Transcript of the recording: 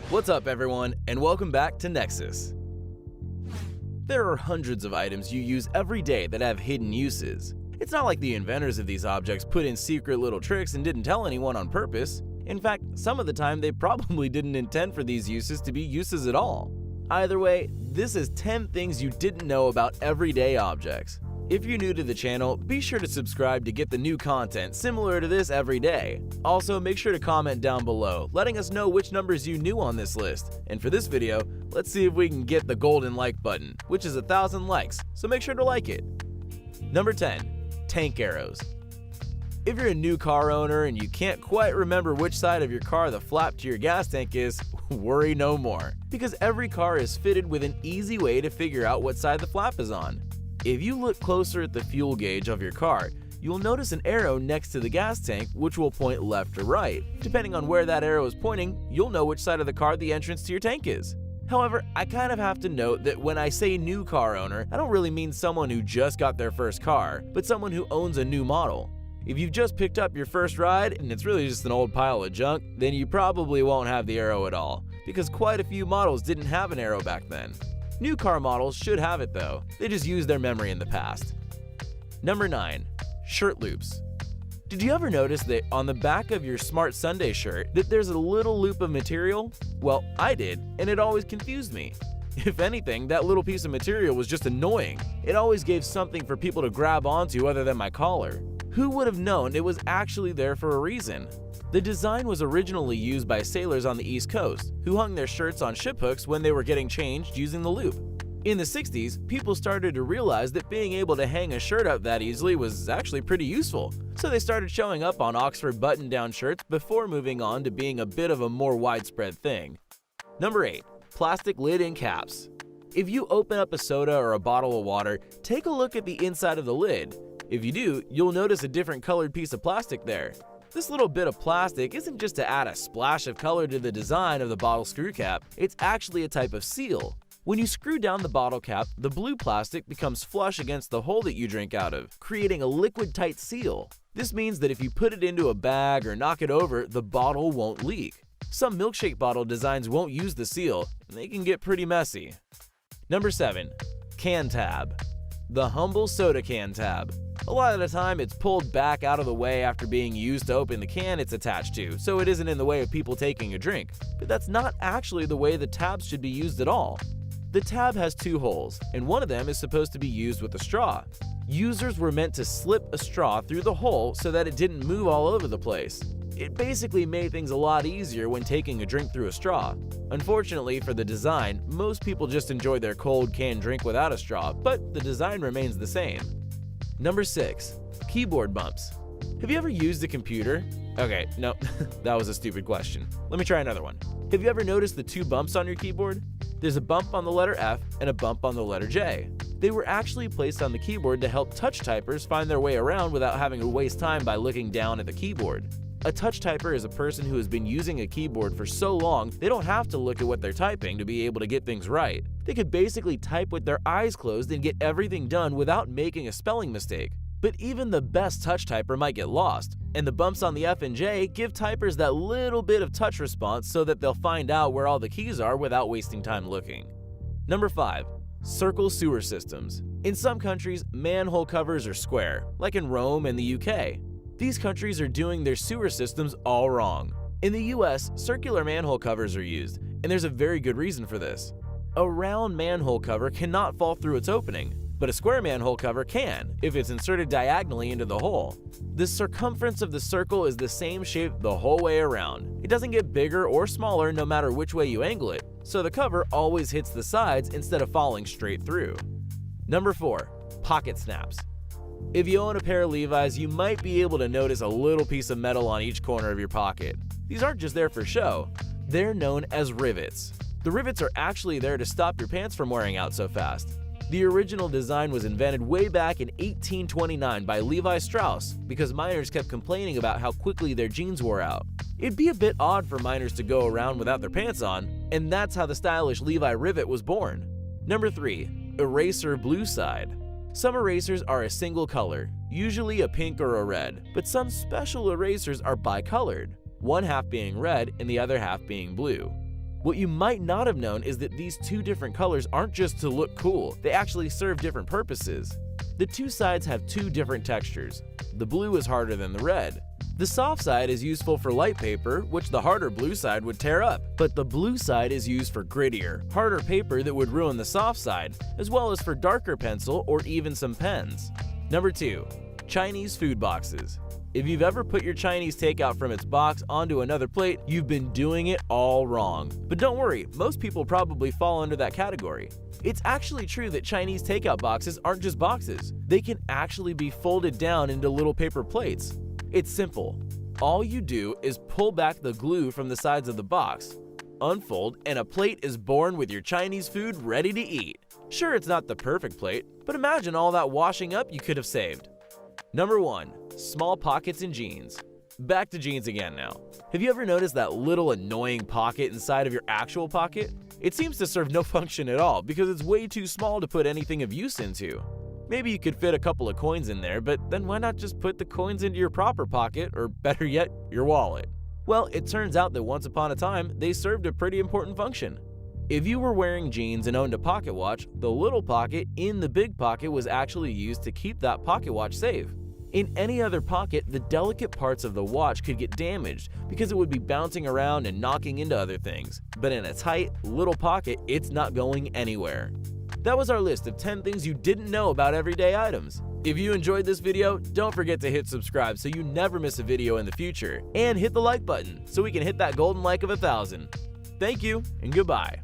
What's up everyone, and welcome back to Nexus. There are hundreds of items you use every day that have hidden uses. It's not like the inventors of these objects put in secret little tricks and didn't tell anyone on purpose. In fact, some of the time they probably didn't intend for these uses to be uses at all. Either way, this is 10 things you didn't know about everyday objects. If you're new to the channel, be sure to subscribe to get the new content similar to this every day. Also, make sure to comment down below, letting us know which numbers you knew on this list. And for this video, let's see if we can get the golden like button, which is 1,000 likes, so make sure to like it. Number 10. Tank arrows. If you're a new car owner and you can't quite remember which side of your car the flap to your gas tank is, worry no more, because every car is fitted with an easy way to figure out what side the flap is on. If you look closer at the fuel gauge of your car, you'll notice an arrow next to the gas tank which will point left or right. Depending on where that arrow is pointing, you'll know which side of the car the entrance to your tank is. However, I kind of have to note that when I say new car owner, I don't really mean someone who just got their first car, but someone who owns a new model. If you've just picked up your first ride and it's really just an old pile of junk, then you probably won't have the arrow at all, because quite a few models didn't have an arrow back then. New car models should have it though, they just used their memory in the past. Number 9. Shirt loops. Did you ever notice that on the back of your Smart Sunday shirt that there's a little loop of material? Well, I did, and it always confused me. If anything, that little piece of material was just annoying. It always gave something for people to grab onto other than my collar. Who would have known it was actually there for a reason? The design was originally used by sailors on the East Coast, who hung their shirts on ship hooks when they were getting changed using the loop. In the 60s, people started to realize that being able to hang a shirt up that easily was actually pretty useful, so they started showing up on Oxford button-down shirts before moving on to being a bit of a more widespread thing. Number 8. Plastic lid and caps. If you open up a soda or a bottle of water, take a look at the inside of the lid. If you do, you'll notice a different colored piece of plastic there. This little bit of plastic isn't just to add a splash of color to the design of the bottle screw cap, it's actually a type of seal. When you screw down the bottle cap, the blue plastic becomes flush against the hole that you drink out of, creating a liquid-tight seal. This means that if you put it into a bag or knock it over, the bottle won't leak. Some milkshake bottle designs won't use the seal, and they can get pretty messy. Number 7. Can tab. The humble soda can tab. A lot of the time, it's pulled back out of the way after being used to open the can it's attached to, so it isn't in the way of people taking a drink. But that's not actually the way the tabs should be used at all. The tab has 2 holes, and one of them is supposed to be used with a straw. Users were meant to slip a straw through the hole so that it didn't move all over the place. It basically made things a lot easier when taking a drink through a straw. Unfortunately for the design, most people just enjoy their cold canned drink without a straw, but the design remains the same. Number 6. Keyboard bumps. Have you ever used a computer? Okay, no, that was a stupid question. Let me try another one. Have you ever noticed the 2 bumps on your keyboard? There's a bump on the letter F and a bump on the letter J. They were actually placed on the keyboard to help touch typers find their way around without having to waste time by looking down at the keyboard. A touch typer is a person who has been using a keyboard for so long they don't have to look at what they're typing to be able to get things right. They could basically type with their eyes closed and get everything done without making a spelling mistake. But even the best touch typer might get lost, and the bumps on the F and J give typers that little bit of touch response so that they'll find out where all the keys are without wasting time looking. Number 5. Circle sewer systems. In some countries, manhole covers are square, like in Rome and the UK. These countries are doing their sewer systems all wrong. In the US, circular manhole covers are used, and there's a very good reason for this. A round manhole cover cannot fall through its opening, but a square manhole cover can if it's inserted diagonally into the hole. The circumference of the circle is the same shape the whole way around. It doesn't get bigger or smaller no matter which way you angle it, so the cover always hits the sides instead of falling straight through. Number 4. Pocket snaps. If you own a pair of Levi's, you might be able to notice a little piece of metal on each corner of your pocket. These aren't just there for show, they're known as rivets. The rivets are actually there to stop your pants from wearing out so fast. The original design was invented way back in 1829 by Levi Strauss because miners kept complaining about how quickly their jeans wore out. It'd be a bit odd for miners to go around without their pants on, and that's how the stylish Levi rivet was born. Number 3. Eraser blue side. Some erasers are a single color, usually a pink or a red, but some special erasers are bicolored, one half being red and the other half being blue. What you might not have known is that these two different colors aren't just to look cool, they actually serve different purposes. The two sides have two different textures. The blue is harder than the red. The soft side is useful for light paper, which the harder blue side would tear up, but the blue side is used for grittier, harder paper that would ruin the soft side, as well as for darker pencil or even some pens. Number 2. Chinese food boxes. If you've ever put your Chinese takeout from its box onto another plate, you've been doing it all wrong. But don't worry, most people probably fall under that category. It's actually true that Chinese takeout boxes aren't just boxes. They can actually be folded down into little paper plates. It's simple. All you do is pull back the glue from the sides of the box, unfold, and a plate is born with your Chinese food ready to eat. Sure, it's not the perfect plate, but imagine all that washing up you could have saved. Number 1. Small pockets in jeans. Back to jeans again now. Have you ever noticed that little annoying pocket inside of your actual pocket? It seems to serve no function at all because it's way too small to put anything of use into. Maybe you could fit a couple of coins in there, but then why not just put the coins into your proper pocket, or better yet, your wallet? Well, it turns out that once upon a time, they served a pretty important function. If you were wearing jeans and owned a pocket watch, the little pocket in the big pocket was actually used to keep that pocket watch safe. In any other pocket, the delicate parts of the watch could get damaged because it would be bouncing around and knocking into other things. But in a tight, little pocket, it's not going anywhere. That was our list of 10 things you didn't know about everyday items. If you enjoyed this video, don't forget to hit subscribe so you never miss a video in the future. And hit the like button so we can hit that golden like of 1,000. Thank you, and goodbye.